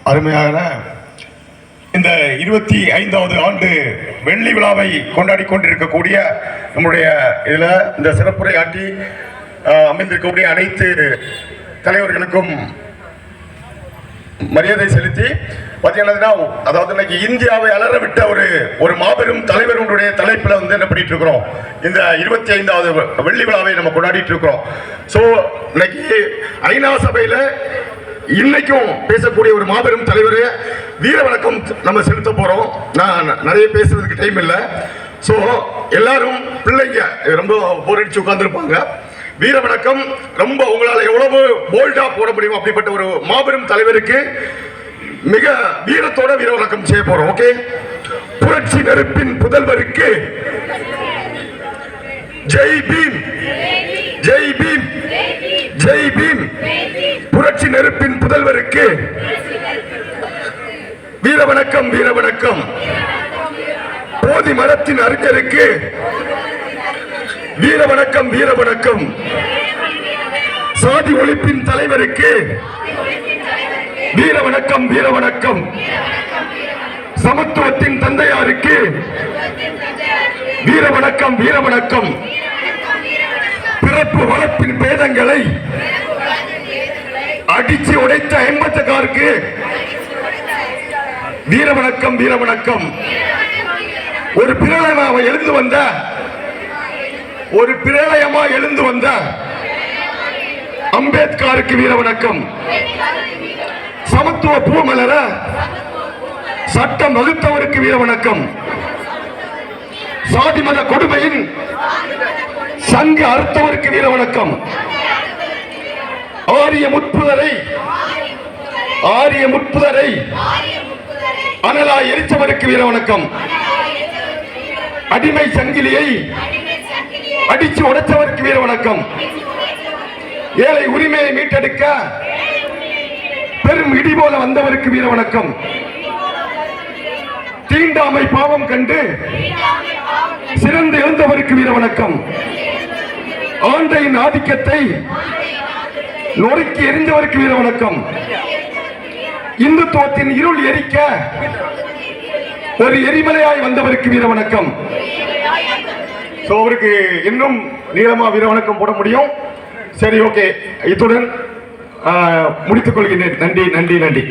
அருமையான இந்த 25வது ஆண்டு வெள்ளி விழாவை கொண்டாடி கொண்டிருக்கக்கூடிய நம்முடைய இதில் இந்த சிறப்புரை ஆற்றி அமைந்திருக்கக்கூடிய அனைத்து தலைவர்களுக்கும் மரியாதை செலுத்தி பார்த்தீங்கன்னா, அதாவது இன்னைக்கு இந்தியாவை அலற விட்ட ஒரு மாபெரும் தலைவர்களுடைய தலைப்பில் என்ன பண்ணிட்டு இருக்கிறோம், இந்த 25வது வெள்ளி விழாவை நம்ம கொண்டாடிட்டு இருக்கிறோம். ஸோ இன்னைக்கு ஐநா சபையில் இன்னைக்கும் பேசக்கூடிய ஒரு மாபெரும் தலைவர் வீர வணக்கம் நம்ம செலுத்த போறோம். நான் நிறைய பேசுறதுக்கு டைம் இல்லை. ஸோ எல்லாரும் பிள்ளைங்க ரொம்ப போர் அடிச்சு உட்கார்ந்துருப்பாங்க. வீர வணக்கம் ரொம்ப உங்களால் எவ்வளவு போல்டா போட முடியும் அப்படிப்பட்ட ஒரு மாபெரும் தலைவருக்கு மிக வீரத்தோட வீர வணக்கம் செய்ய போறோம். ஓகே, புரட்சி நெருப்பின் புதல்வருக்கு ஜெய் பீம், ஜெய் பீம், ஜெய் பீம். புரட்சி நெருப்பின் புதல்வருக்கு வீர வணக்கம், வீர வணக்கம். போதி மரத்தின் அறிஞருக்கு வீர வணக்கம், வீர வணக்கம். சாதி ஒழிப்பின் தலைவருக்கு வீர வணக்கம், வீர வணக்கம். சமத்துவத்தின் தந்தையாருக்கு வீர வணக்கம், வீர வணக்கம். பிறப்பு வளர்ப்பின் பேதங்களை அடிச்சு உடைத்த ஐம்பத்தக்காருக்கு வீர வணக்கம், வீர வணக்கம். ஒரு பிரளயமா எழுந்து வந்த அம்பேத்கருக்கு வீர வணக்கம். சமத்துவ பூமலர சட்டம் வகுத்தவருக்கு வீர வணக்கம். சாதி மத கொடுமையின் சங்கு அறுத்தவருக்கு வீர வணக்கம். ஆரிய முட்புதரை அனலா எரிச்சவருக்கு வீர வணக்கம். அடிமை சங்கிலியை அடிச்சு உடைச்சவருக்கு வீர வணக்கம். ஏழை உரிமையை மீட்டெடுக்க பெரும் இடி போல வந்தவருக்கு வீர வணக்கம். தீண்டாமை பாவம் கண்டு சிறந்து எழுந்தவருக்கு வீர வணக்கம். ஆண்டையின் ஆதிக்கத்தை நொறுக்கி எரிந்தவருக்கு வீர வணக்கம். இந்துத்துவத்தின் இருள் எரிக்க ஒரு எரிமலையாய் வந்தவருக்கு வீர வணக்கம். அவருக்கு இன்னும் நீளமா வீர வணக்கம் போட முடியும். சரி, ஓகே, இத்துடன் முடித்துக் கொள்கிறேன். நன்றி, நன்றி, நன்றி.